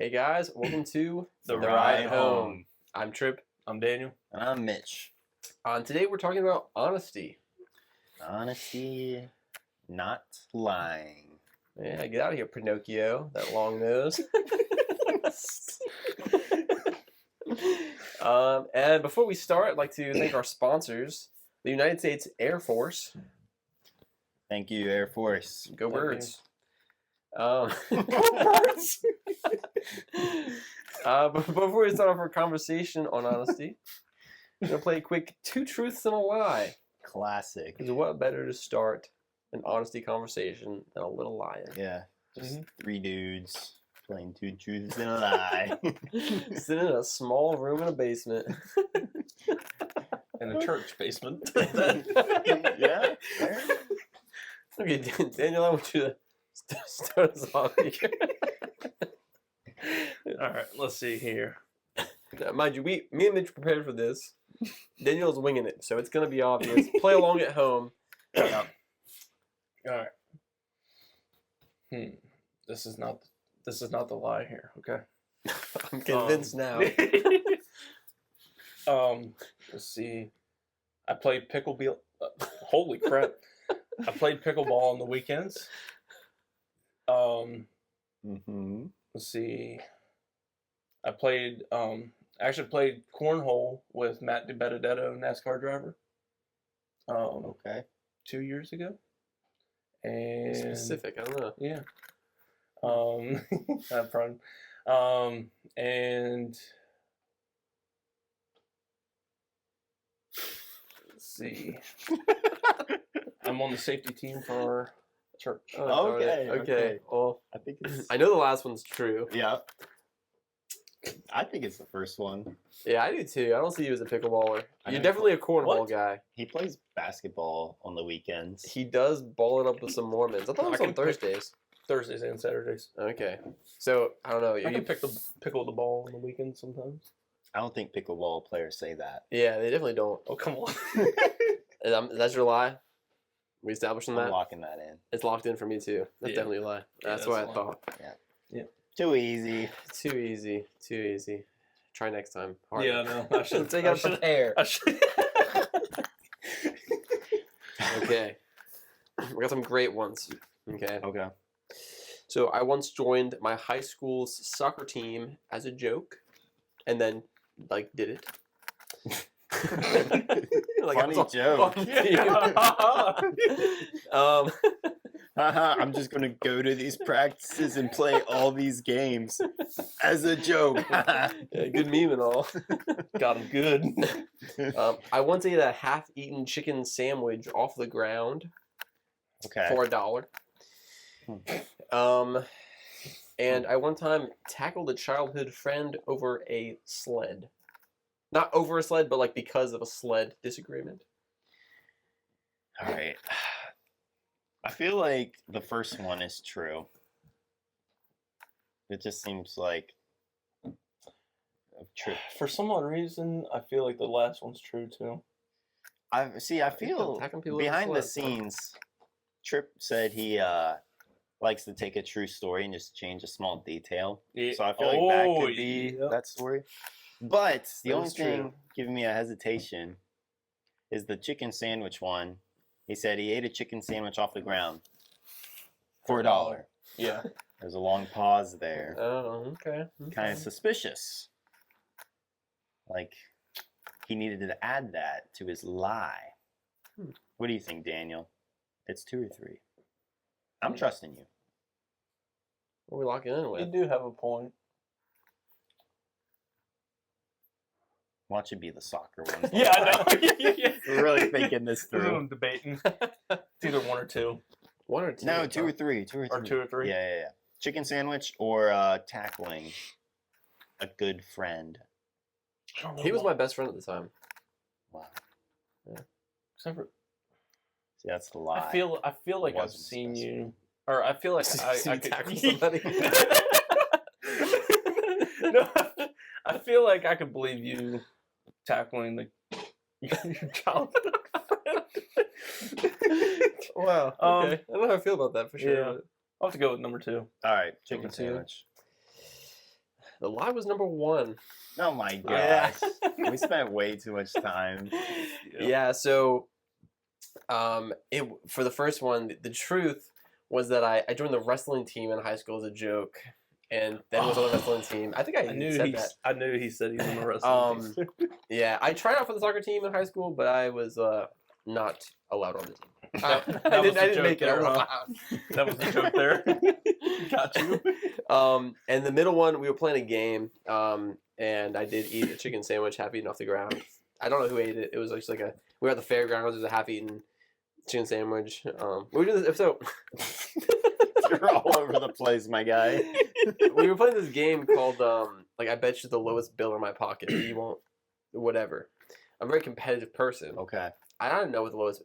Hey guys, welcome to The Ride Home. I'm Trip. I'm Daniel. And I'm Mitch. Today we're talking about honesty. Honesty, not lying. Yeah, get out of here, Pinocchio, that long nose. And before we start, I'd like to thank our sponsors, the United States Air Force. Thank you, Air Force. Go Thank birds. Go Birds. But before we start off our conversation on honesty, we're going to play a quick Two Truths and a Lie. Classic. Because what better to start an honesty conversation than a little lying? Yeah. Just three dudes playing two truths and a lie. Sitting in a small room in a basement. In a church basement. Yeah. Okay, Daniel, I want you to start us off here. Alright, let's see here. Now, mind you, me and Mitch prepared for this. Daniel's winging it, so it's going to be obvious. Play along at home. Alright. This is not the lie here, okay? I'm convinced now. Let's see. I played pickleball. Holy crap! I played pickleball on the weekends. Let's see. I played. Actually played cornhole with Matt DiBenedetto, NASCAR driver. Okay. 2 years ago. And Specific, I don't know. yeah. Have fun. And let's see. I'm on the safety team for our church. Oh, Okay, okay. Well, I think it's. I know the last one's true. Yeah. I think it's the first one. Yeah, I do too. I don't see you as a pickleballer. I You're know. definitely a cornhole What? guy. He plays basketball on the weekends. He does ball it up with some Mormons. I thought it was I on can pick- Thursdays. Thursdays and Saturdays. Okay. So, I don't know. I You, can pickle the ball on the weekends sometimes. I don't think pickleball players say that. yeah, they definitely don't. Oh, come on. That's your lie? We establishing I'm that? locking that in. It's locked in for me too. That's Yeah. definitely a lie. Yeah, That's that's what a I lie. thought. Too easy. Too easy. Too easy. Try next time. Harder. Yeah, no. I should. So you gotta prepare. I should. Okay. We got some great ones. Okay. Okay. So I once joined my high school's soccer team as a joke, and then did it. Funny that's a joke. fun team. I'm just gonna go to these practices and play all these games as a joke. Yeah, good meme and all. Got him good. I once ate a half-eaten chicken sandwich off the ground Okay. for $1. And I one time tackled a childhood friend over a sled. Not over a sled, but because of a sled disagreement. All right. I feel like the first one is true. It just seems like a trip. For some odd reason, I feel like the last one's true too. I feel Attacking people with a behind the sled. scenes, Tripp said he likes to take a true story and just change a small detail. Yeah. So I feel like that Oh, could be yeah. that story. But the That only is true. thing giving me a hesitation is the chicken sandwich one. He said he ate a chicken sandwich off the ground for $1. Yeah. There's a long pause there. Oh, okay. Kind of suspicious. Like he needed to add that to his lie. What do you think, Daniel? It's 2 or 3. I'm trusting you. What are we locking in You with? do have a point. Why don't you be the soccer one? Yeah, I know. Yeah. We're really thinking this through. I'm debating. It's either one or two. One or two? No, 2 or 3. 2 or 3. Or 2 or 3. Yeah. Chicken sandwich or tackling a good friend. He was my best friend at the time. Wow. Except for, See, that's the lie. I feel like I've Wasn't seen special. you, or I feel like I You could tackle somebody? No, I feel like I could believe you tackling your childhood friend. Wow. Okay. I don't know how I feel about that for sure. Yeah. I'll have to go with number 2. All right, chicken Number two. sandwich. The lie was number 1. Oh my Yeah. gosh. We spent way too much time. Yeah. So, for the first one, the truth was that I joined the wrestling team in high school as a joke, and then was on the wrestling team. I think I knew said he. that. I knew he said he was on the wrestling team. Yeah, I tried out for the soccer team in high school, but I was not allowed on the team. I was the didn't joke make it. I there, wasn't huh? allowed. That was the joke there. Got you. And the middle one, we were playing a game, and I did eat a chicken sandwich half eaten off the ground. I don't know who ate it. It was just like we were at the fairgrounds. It was a half eaten chicken sandwich. We were doing this episode. You're all over the place, my guy. We were playing this game called like I bet you the lowest bill in my pocket. You won't, whatever. I'm a very competitive person. Okay. I don't know what the lowest.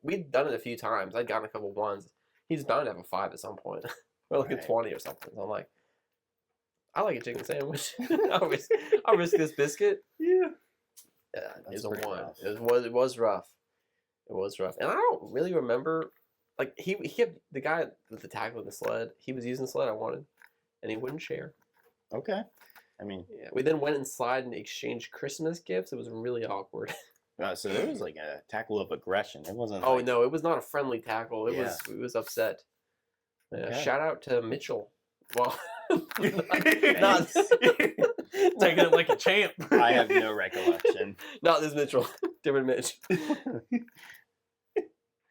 We'd done it a few times. I'd gotten a couple ones. He's bound to have a 5 at some point, or like a Right. 20 or something. So I'm like, I like a chicken sandwich. I'll risk this biscuit. Yeah. Yeah, That's it's a pretty 1. rough. It was rough. It was rough, and I don't really remember. Like he kept the guy with the tackle in the sled. He was using the sled I wanted, and he wouldn't share. Okay. I mean, Yeah, we then went inside and exchanged Christmas gifts. It was really awkward. so there was like a tackle of aggression. It wasn't. Oh like, no, it was not a friendly tackle. It Yeah. was upset. Yeah, Okay. shout out to Mitchell. Well, Not taking it like a champ. I have no recollection. not this Mitchell, different Mitch.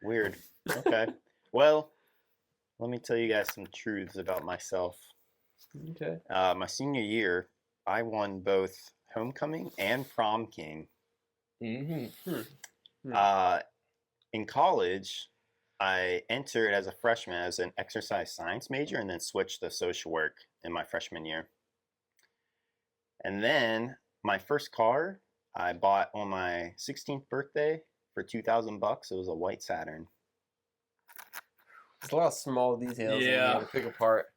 Weird. Okay. Well, let me tell you guys some truths about myself. Okay. My senior year, I won both homecoming and prom king. Mm-hmm. In college, I entered as a freshman as an exercise science major and then switched to social work in my freshman year. And then my first car I bought on my 16th birthday for $2,000. It was a white Saturn. There's a lot of small details Yeah. to pick apart.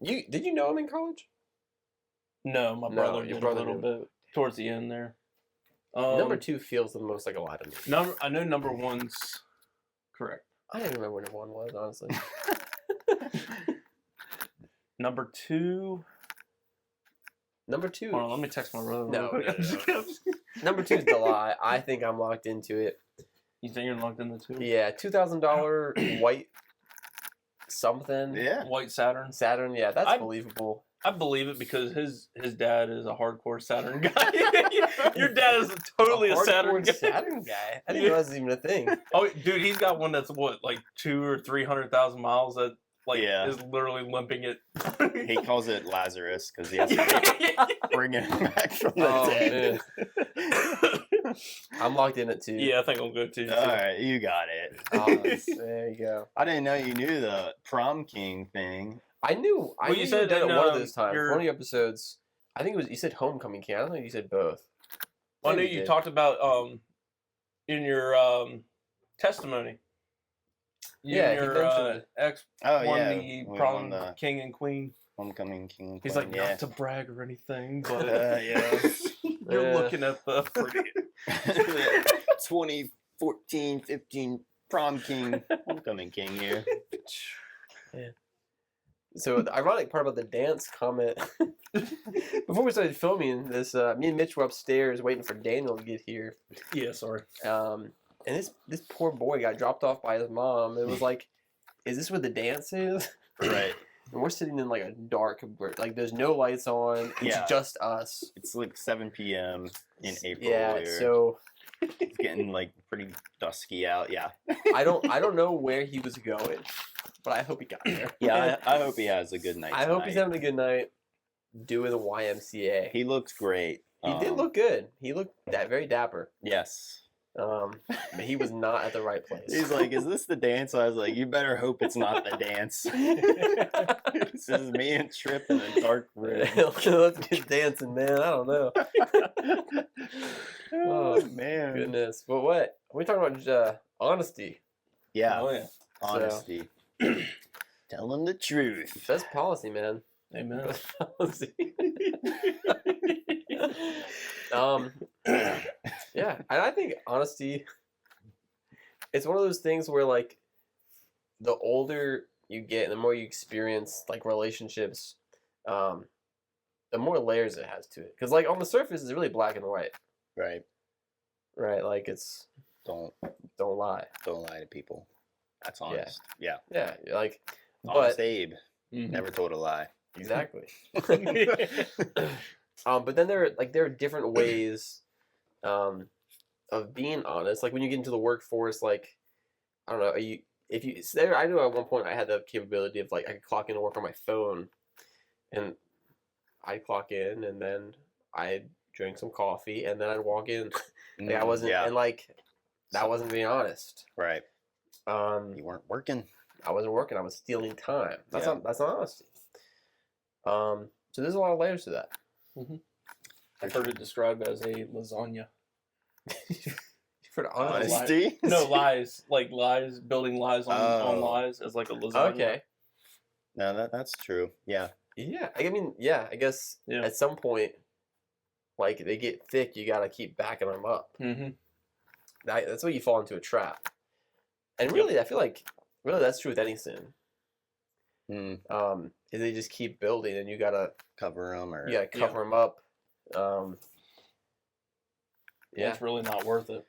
Did you know him in college? No, my No, brother your did brother a little knew. bit towards the end there. Number 2 feels the most like a lot to me. I know number 1's correct. I don't even remember what number 1 was, honestly. Number 2. Number 2. Hold on, let me text my brother. No, real quick. no. Number 2 is the lie. I think I'm locked into it. You think you're locked in the 2? Yeah, $2,000 white something. Yeah. White Saturn. Saturn, yeah, that's I- believable. I believe it because his dad is a hardcore Saturn guy. Your dad is totally a Saturn hardcore guy. Saturn guy. I didn't Yeah. realize it was even a thing. Oh, dude, he's got one that's what, like 200,000 or 300,000 miles that like Yeah. is literally limping it. He calls it Lazarus because he has to bring it back from the Oh, dead. I'm locked in it too. Yeah, I think I'll go too. All right, you got it. Oh, there you go. I didn't know you knew the prom king thing. I knew. I Well, knew you you said did it in, one of those times. your- One of your episodes. I think it was you said homecoming king. I don't think you said both. I know Maybe you did. talked about in your testimony. You Yeah, and he your mentioned- ex Oh won yeah, the we won prom the king and queen. homecoming king. and He's queen, like, yeah. not to brag or anything, but Yeah. you're Yeah. looking at the 2014, 15 prom king, homecoming king here. So the ironic part about the dance comment. Before we started filming this, me and Mitch were upstairs waiting for Daniel to get here. yeah, sorry. And this poor boy got dropped off by his mom. It was like, is this what the dance is? Right. And we're sitting in like a dark, like there's no lights on. It's Yeah. just us. It's like 7 p.m. in April. Yeah. here. So It's getting like pretty dusky out. Yeah. I don't know where he was going, but I hope he got there. Yeah. I hope he has a good night. I hope he's tonight. having a good night doing the YMCA. He looks great. He did look good. He looked very dapper. Yes. But he was not at the right place. He's like, "Is this the dance?" I was like, "You better hope it's not the dance." This is me and Trip in a dark room. Let's get dancing, man. I don't know. Oh man. Goodness. But what? We're talking about honesty. Yeah. Oh yeah. Honesty. Telling the truth. Best policy, man. Amen. Best policy. Yeah, and I think honesty. It's one of those things where like, the older you get, and the more you experience like relationships, the more layers it has to it. Because like on the surface, it's really black and white, Right. right? Like it's Don't lie. lie to people. That's honest. Yeah. Yeah, like, Honest but Abe Mhm. never told a lie. exactly. But then there are different ways of being honest. Like when you get into the workforce, like I don't know, I knew at one point I had the capability of like I could clock in and work on my phone, and I'd clock in and then I'd drink some coffee and then I'd walk in. Like I wasn't, Yeah. and like that wasn't being honest. Right. You weren't working. I wasn't working. I was stealing time. That's Yeah. not honesty. So there's a lot of layers to that. I've heard it described as a lasagna. For the honesty. Honesty? No, lies. Like lies, building lies on lies as like a lasagna. Okay. No, that's true. Yeah. Yeah. I mean, yeah. I guess Yeah. at some point, like they get thick, you gotta keep backing them up. Mm-hmm. That's where you fall into a trap. And really, I feel like really that's true with any sin. Is they just keep building, and you gotta Cover them or cover them up. Yeah, it's really not worth it.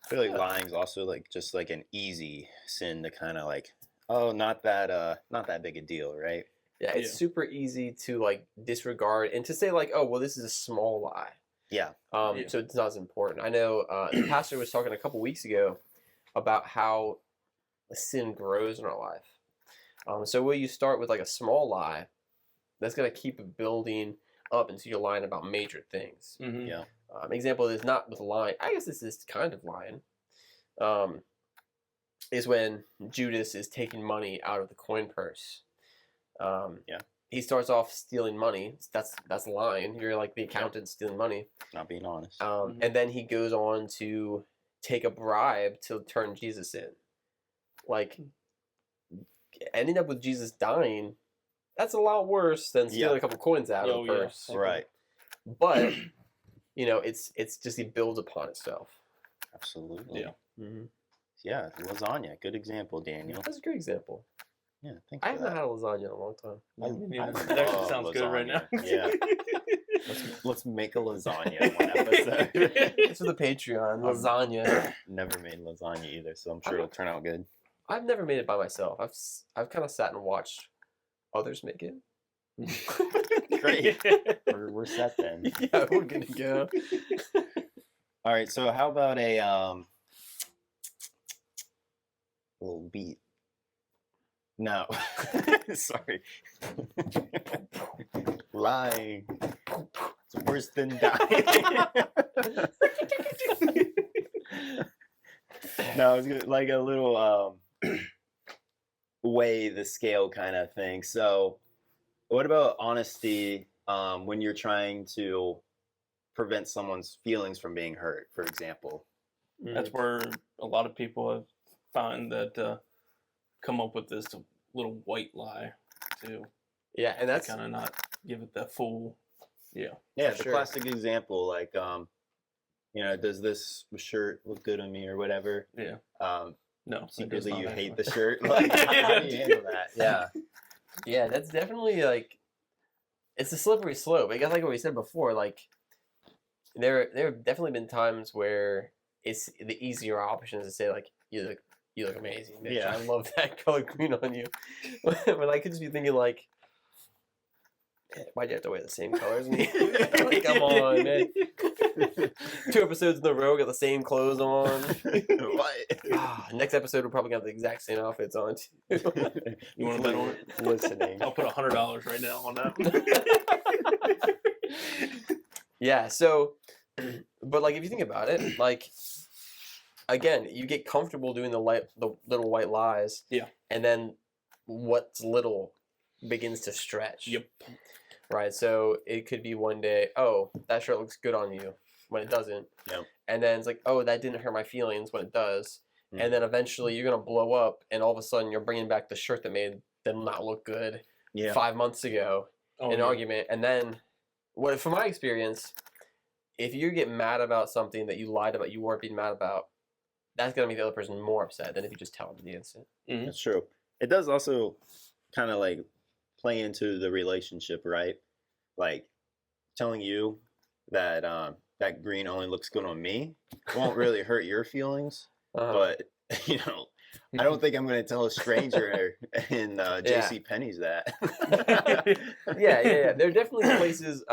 I feel like lying's also like just like an easy sin to kind of like, oh, not that big a deal, right? Yeah, it's super easy to like disregard and to say like, oh, well, this is a small lie. Yeah. So it's not as important. I know the pastor was talking a couple weeks ago about how sin grows in our life. So where you start with like a small lie, that's gonna keep building up until you're lying about major things. Mm-hmm. Yeah. Example is not with lying. I guess this is kind of lying. Is when Judas is taking money out of the coin purse. Yeah. He starts off stealing money. That's lying. You're like the accountant stealing money. Not being honest. And then he goes on to take a bribe to turn Jesus in. Like ending up with Jesus dying, that's a lot worse than stealing a couple coins out of the purse. Right. But it's just it builds upon itself. Absolutely. Yeah. Mm-hmm. Yeah. Lasagna. Good example, Daniel. That's a great example. Yeah. Thanks I for haven't that. had a lasagna in a long time. It actually sounds good right now. Yeah. Let's make a lasagna one episode. It's for the Patreon. Lasagna. Never made lasagna either, so I'm sure it'll turn out good. I've never made it by myself. I've kind of sat and watched others make it. Great. We're set then. Yeah, we're good to go. All right, so how about a little beat? No. Sorry. Lying. It's worse than dying. No, it's like a little weigh the scale kind of thing. So what about honesty when you're trying to prevent someone's feelings from being hurt, for example? That's where a lot of people have found that come up with this little white lie to and that's kind of not give it that full. Yeah, For the sure. classic example, like does this shirt look good on me or whatever? Yeah. No, it does Secretly not you actually. hate the shirt. Like, how do you handle that? Yeah. that's definitely like it's a slippery slope. I guess like what we said before, like there have definitely been times where it's the easier option is to say like you look amazing, bitch. Yeah. I love that color green on you. When I could just be thinking like, why'd you have to wear the same color as me? Like, come on, man. 2 episodes in a row, got the same clothes on. What? Next episode, we'll probably got the exact same outfits on too. You want to bet on it? Listening. I'll put $100 right now on that. Yeah. So, but like if you think about it, like again, you get comfortable doing the little white lies. Yeah. And then what's little begins to stretch. Yep. Right. So it could be one day, oh, that shirt looks good on you, when it doesn't. Yep. And then it's like, oh, that didn't hurt my feelings, when it does. And then eventually you're gonna blow up, and all of a sudden you're bringing back the shirt that made them not look good 5 months ago in an argument. And then, from my experience, if you get mad about something that you lied about, you weren't being mad about, that's gonna make the other person more upset than if you just tell them the instant. Mm-hmm. That's true. It does also kind of like play into the relationship, right? Like telling you that that green only looks good on me won't really hurt your feelings, but you know, I don't think I'm going to tell a stranger in J.C. Penney's that. yeah. There are definitely places.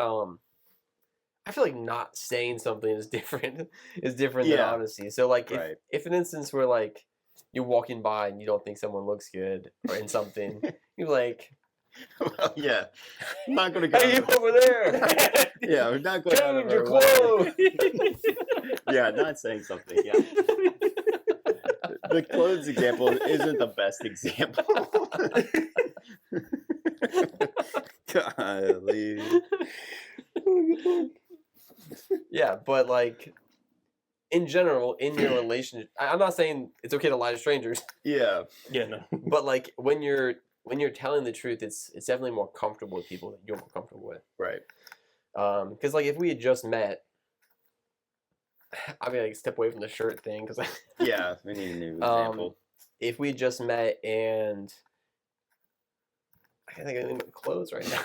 I feel like not saying something is different than honesty. So like if an instance where like you're walking by and you don't think someone looks good or in something, you're like, well, yeah, I'm not gonna go. Hey, you over there? Yeah, we're not going out of Change your our way. clothes. Yeah, not saying something. Yeah, the clothes example isn't the best example. Golly. yeah, but like in general, in your relationship, I'm not saying it's okay to lie to strangers. Yeah. Yeah, no. But like when you're telling the truth, it's definitely more comfortable with people that you're more comfortable with. Right. Because like if we had just met, I mean, like step away from the shirt thing because Yeah, we need a new example. If we just met and I can't think of any clothes right now.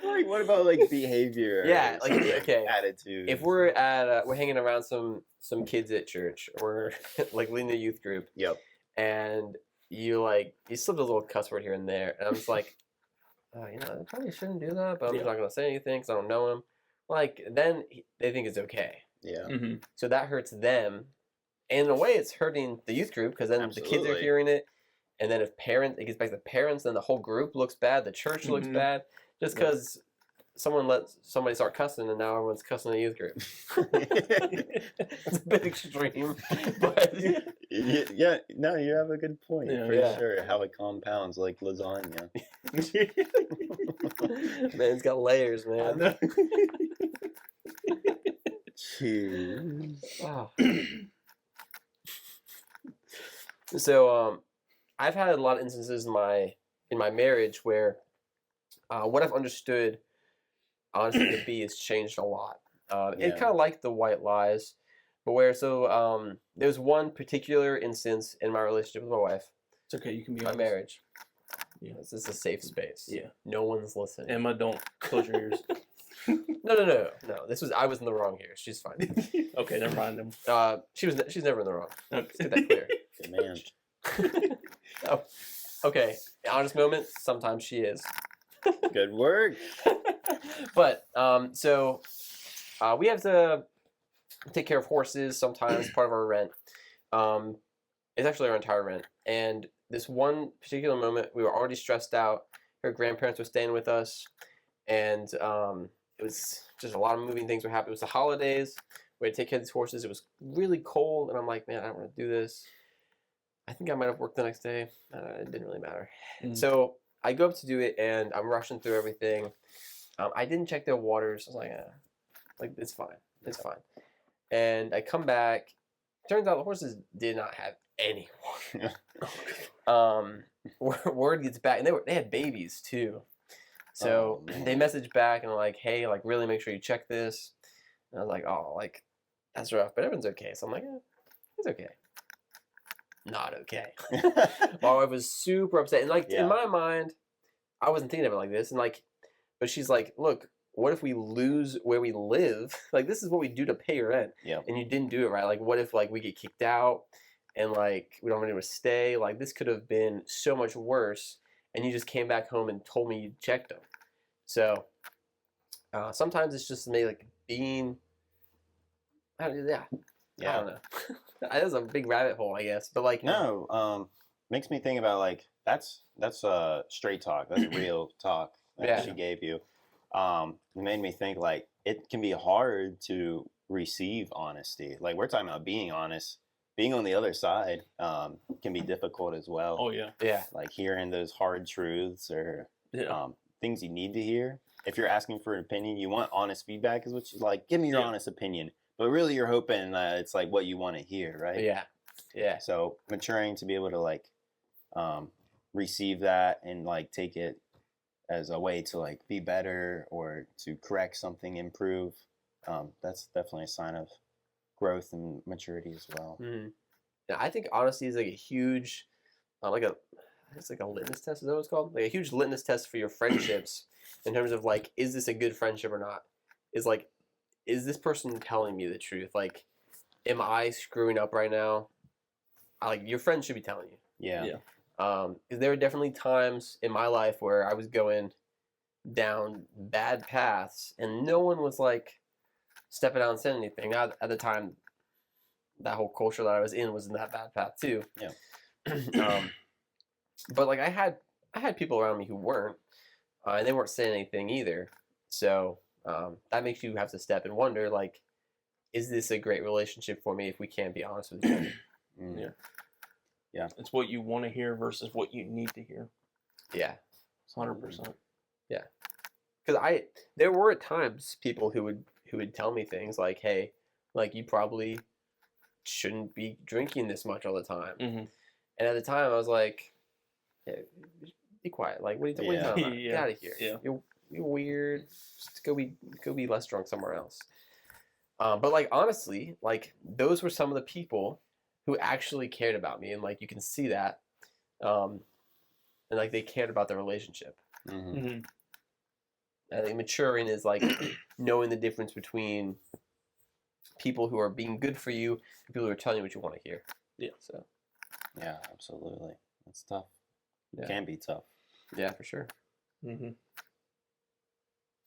Like, what about like behavior? Yeah, like okay, attitude. If we're at we're hanging around some kids at church, or like leading the youth group. Yep. And you slipped a little cuss word here and there, and I'm just like, you know, I probably shouldn't do that, but I'm just not gonna say anything because I don't know him. Like then they think it's okay. Yeah. Mm-hmm. So that hurts them, and in a way, it's hurting the youth group because then the kids are hearing it, and then if it gets back to parents, then the whole group looks bad, the church looks bad, just because someone let somebody start cussing, and now everyone's cussing the youth group. It's a bit extreme, but yeah, no, you have a good point for sure. How it compounds like lasagna. Man, it's got layers, man. Cheers. Wow. So, I've had a lot of instances in my marriage where what I've understood honesty to be has changed a lot. It's kind of like the white lies, but where there's one particular instance in my relationship with my wife. It's okay, you can be my honest. marriage. Yeah, this is a safe space. Yeah, no one's listening. Emma, don't close your ears. No. I was in the wrong here. She's fine. Okay, never mind them. She's never in the wrong. Okay. Let's get that clear. Good man. Oh, okay. Honest moment. Sometimes she is. Good work. But we have to take care of horses sometimes, part of our rent. It's actually our entire rent. And this one particular moment, we were already stressed out. Her grandparents were staying with us, and it was just a lot of moving things were happening. It was the holidays. We had to take care of these horses. It was really cold, and I'm like, man, I don't want to do this. I think I might have worked the next day. It didn't really matter. So I go up to do it, and I'm rushing through everything. I didn't check their waters. I was like it's fine. It's fine. And I come back. Turns out the horses did not have any water. Word gets back, and they had babies too. So they messaged back and they're like, hey, like really make sure you check this. And I was like, oh, like that's rough, but everyone's okay. So I'm like, it's okay. Not okay. My wife was super upset, and like in my mind, I wasn't thinking of it like this, and like, but she's like, look, what if we lose where we live? Like this is what we do to pay your rent, and you didn't do it right. Like what if like we get kicked out, and like we don't have anywhere to stay? Like this could have been so much worse, and you just came back home and told me you checked them. So sometimes it's just maybe like being, I don't know. That's a big rabbit hole, I guess. But like makes me think about like that's straight talk. That's real talk that she gave you. It made me think like it can be hard to receive honesty. Like we're talking about being honest. Being on the other side can be difficult as well. Oh yeah. Like hearing those hard truths or things you need to hear. If you're asking for an opinion, you want honest feedback. Is what you like. Give me your honest opinion. But really, you're hoping that it's like what you want to hear, right? Yeah. So maturing to be able to like receive that and like take it as a way to like be better or to correct something, improve. That's definitely a sign of growth and maturity as well. Yeah, I think honesty is like a huge, like a it's like a litmus test. Is that what it's called? Like a huge litmus test for your friendships in terms of like, is this a good friendship or not? Is like, is this person telling me the truth? Like, am I screwing up right now? Like your friends should be telling you. Yeah. Yeah. 'Cause there were definitely times in my life where I was going down bad paths and no one was like stepping out and saying anything. Now, at the time, that whole culture that I was in was in that bad path too. Yeah. But like I had people around me who weren't, and they weren't saying anything either. So that makes you have to step and wonder like, is this a great relationship for me if we can't be honest with each other? Mm. Yeah. It's what you want to hear versus what you need to hear. Yeah. 100%. Because there were at times people who would tell me things like, hey, like you probably shouldn't be drinking this much all the time. Mm-hmm. And at the time I was like, yeah, be quiet. Like what are you talking about? Yeah. Get out of here. Yeah. You're weird. Just go be less drunk somewhere else. But like honestly, like those were some of the people who actually cared about me, and like you can see that, and like they cared about the relationship. Mm-hmm. Mm-hmm. I think maturing is like knowing the difference between people who are being good for you and people who are telling you what you want to hear. Yeah. So. Yeah, absolutely. That's tough. Yeah. It can be tough. Yeah, for sure. Mm-hmm.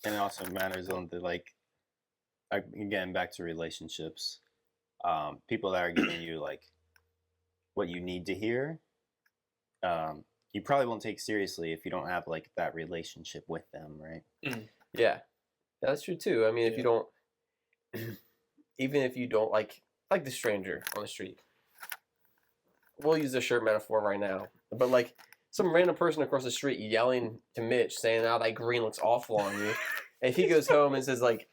And it also matters on the again, back to relationships. People that are giving you like what you need to hear, you probably won't take seriously if you don't have like that relationship with them, right? Yeah, that's true too. I mean, if you don't, even if you don't like the stranger on the street, we'll use the shirt metaphor right now, but like some random person across the street yelling to Mitch saying, "Oh, that green looks awful on you," and if he goes home and says like,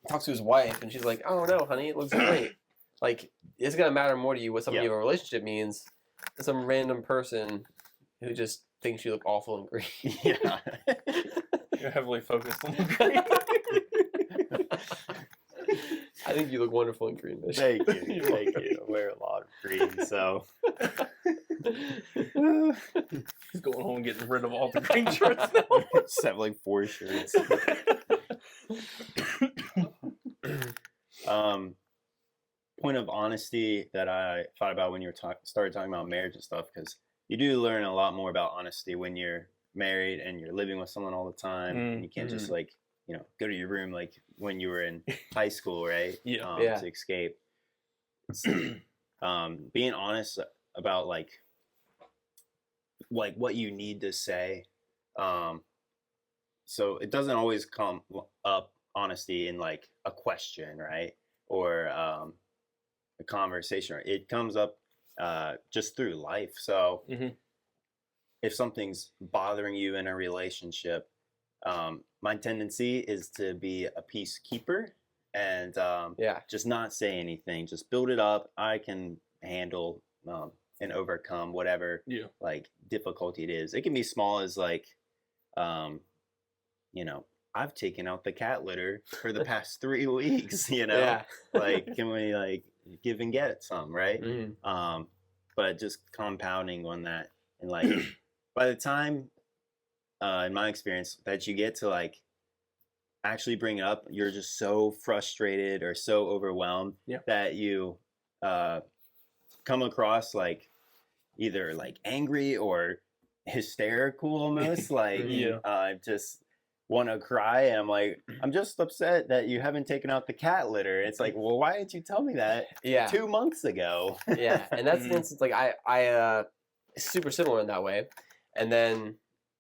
talks to his wife, and she's like, "Oh no, honey, it looks great." Like it's gonna matter more to you what somebody you have a relationship means than some random person who just thinks you look awful and green. Yeah. You're heavily focused on the green. I think you look wonderful in green, Mitch. Thank you. Thank you. I wear a lot of green, so. He's going home and getting rid of all the green shirts now. Just have like 4 shirts. Point of honesty that I thought about when you were started talking about marriage and stuff, because you do learn a lot more about honesty when you're married and you're living with someone all the time. And you can't just like, go to your room like when you were in high school, right? Yeah. To escape. Being honest about like what you need to say. So it doesn't always come up honesty in like a question, right? Or a conversation. It comes up just through life. So if something's bothering you in a relationship, my tendency is to be a peacekeeper and just not say anything. Just build it up. I can handle and overcome whatever like difficulty it is. It can be small as like, I've taken out the cat litter for the past 3 weeks. Like can we like give and get some, right? But just compounding on that, and like by the time in my experience that you get to like actually bring it up, you're just so frustrated or so overwhelmed that you come across like either like angry or hysterical almost, like just want to cry. And I'm like, I'm just upset that you haven't taken out the cat litter. It's like, well, why didn't you tell me that 2 months ago? And that's an instance like I super similar in that way. And then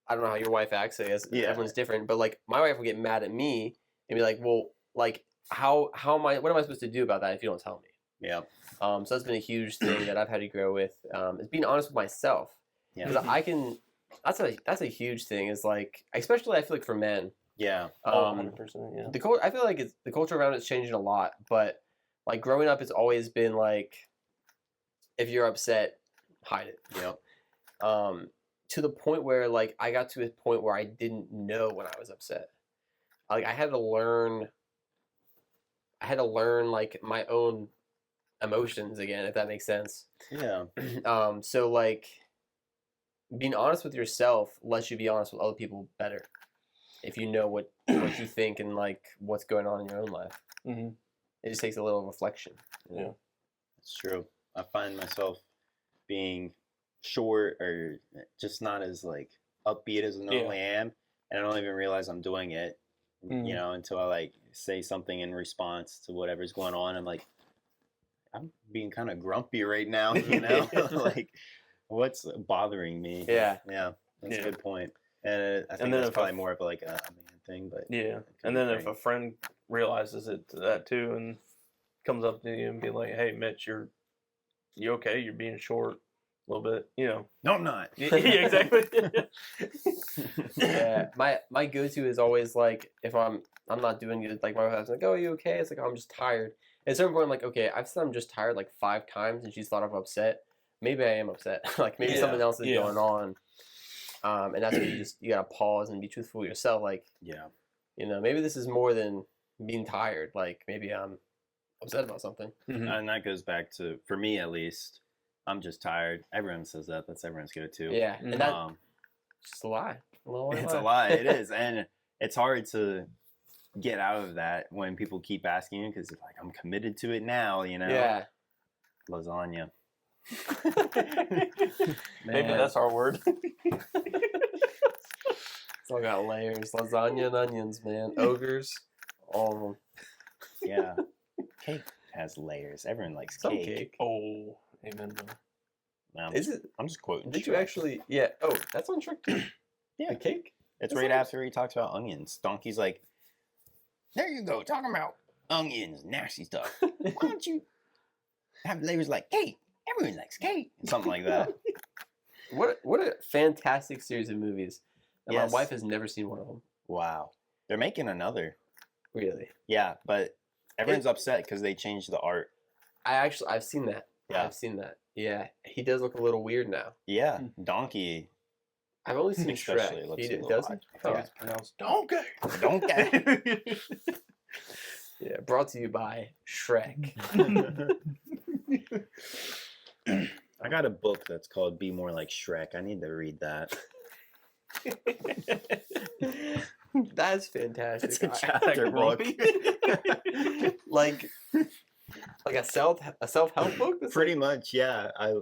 I don't know how your wife acts. I guess everyone's different, but like my wife will get mad at me and be like, well, like what am I supposed to do about that if you don't tell me? So that's been a huge thing that I've had to grow with, is being honest with myself. Because I can, that's a huge thing, is like, especially I feel like for men. 100%, I feel like the culture around it's changing a lot, but like growing up, it's always been like, if you're upset, hide it, to the point where like I got to a point where I didn't know when I was upset. Like I had to learn like my own emotions again, if that makes sense. So like being honest with yourself lets you be honest with other people better. If you know what you think and like what's going on in your own life, Mm-hmm. it just takes a little reflection. Yeah. It's true. I find myself being short or just not as like upbeat as I normally am, and I don't even realize I'm doing it. Mhm. You know, until I like say something in response to whatever's going on. I'm like, I'm being kind of grumpy right now. You know, like what's bothering me? Yeah. Yeah, that's Yeah. a good point. And I think And then that's if probably more of like a man thing, but Yeah. it could And be then if great. a friend realizes that too and comes up to you and be like, "Hey, Mitch, you okay? You're being short a little bit," you know. No, I'm not. Yeah, exactly. Yeah, my go-to is always like if I'm not doing it, like my wife's like, "Oh, are you okay?" It's like, "I'm just tired." At a certain point, I'm like, "Okay, I've said I'm just tired like 5 times, and she's thought I'm upset. Maybe I am upset. Like maybe Yeah, something else is yeah. going on." And that's when you gotta pause and be truthful with yourself. Like, Yeah. maybe this is more than being tired. Like maybe I'm upset about something. Mhm. And that goes back to, for me at least, I'm just tired. Everyone says that. That's everyone's go-to. Yeah, and that's Um, just a lie. A little white it's a lie. It is, and it's hard to get out of that when people keep asking you because like I'm committed to it now. You know. Yeah. Lasagna. Maybe Man. that's our word. It's all got layers. Lasagna and onions, man. Ogres. All of them. Yeah. Cake has layers. Everyone likes Some cake. cake. Oh, amen. Bro. No, Is it? I'm just quoting. Did you Shrek. actually? Yeah. Oh, that's on Shrek too. Yeah. The cake? It's That's right nice. after he talks about onions. Donkey's like, there you go, talking about onions, nasty stuff. Why don't you have layers like cake? Everyone likes cake. Something like that. What a fantastic series of movies. And Yes. my wife has never seen one of them. Wow. They're making another. Really. Yeah, but everyone's upset because they changed the art. I've seen that. Yeah. I've seen that. Yeah. He does look a little weird now. Yeah, Donkey. I've only seen Especially Shrek. looks He a little does he? odd. Oh. It's pronounced donkey. Donkey. Yeah. Brought to you by Shrek. I got a book that's called Be More Like Shrek. I need to read that. That's fantastic. It's a chapter book. like a self-help book. That's Pretty much, yeah. I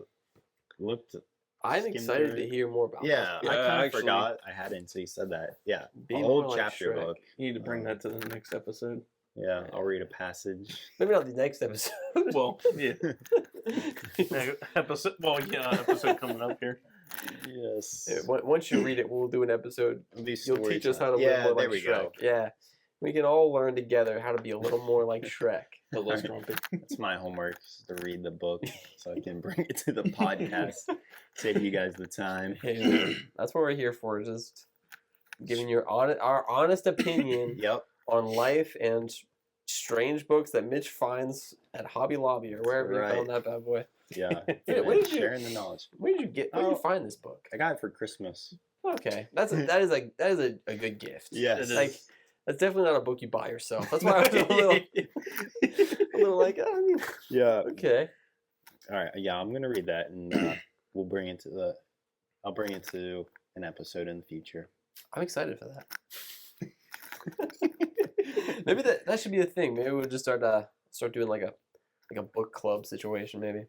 looked. I'm skimmed excited through to it. hear more about. Yeah, this. I Yeah, kind of actually- forgot I had it until you said that. Yeah, Be a more whole like chapter Shrek. book. You need to bring that to the next episode. Yeah, I'll read a passage. Maybe not the next episode. Well, yeah. Episode. Well, yeah, episode coming up here. Yes. Yeah, once you read it, we'll do an episode. These You'll story teach us time. how to Yeah, live more there like we Shrek. go. Yeah, we can all learn together how to be a little more like Shrek. But less grumpy. That's my homework, is to read the book so I can bring it to the podcast. Save you guys the time. Hey, that's what we're here for. Just giving our honest opinion Yep. on life and strange books that Mitch finds at Hobby Lobby or wherever you found that bad boy. Yeah. Wait, what did you- Sharing the knowledge. Where did you Oh. find this book? I got it for Christmas. Okay, that is a good gift. Yes. Like that's definitely not a book you buy yourself. That's why I was a little like, I mean, Yeah. okay. All right. Yeah, I'm gonna read that, and we'll bring it to I'll bring it to an episode in the future. I'm excited for that. Maybe that should be a thing. Maybe we'll just start doing like a book club situation. Maybe.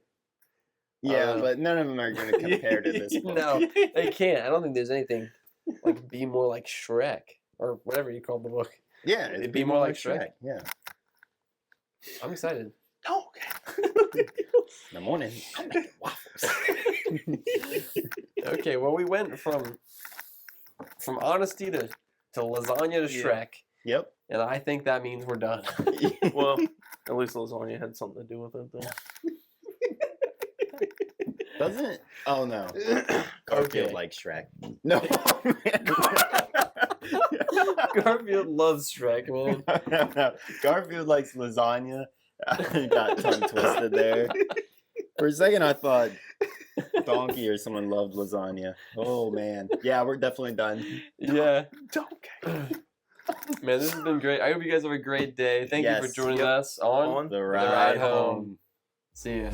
Yeah, but none of them are gonna compare to this book. No, they can't. I don't think there's anything like Be More Like Shrek or whatever you called the book. Yeah, It'd be more like Shrek. Yeah. I'm excited. Okay. In the morning, I'm making waffles. Okay, well we went from honesty to lasagna to Yeah. Shrek, Yep. and I think that means we're done. Well, at least lasagna had something to do with it, though. Doesn't it? Oh no. Garfield Okay. likes Shrek. No. Garfield loves Shrek, man. Garfield likes lasagna. I got tongue twisted there. For a second, I thought Donkey or someone loved lasagna. Oh man. Yeah, we're definitely done. Yeah. Okay. Man, this has been great. I hope you guys have a great day. Thank you Yes. for joining Yep. us on The Ride ride Home. home. See ya.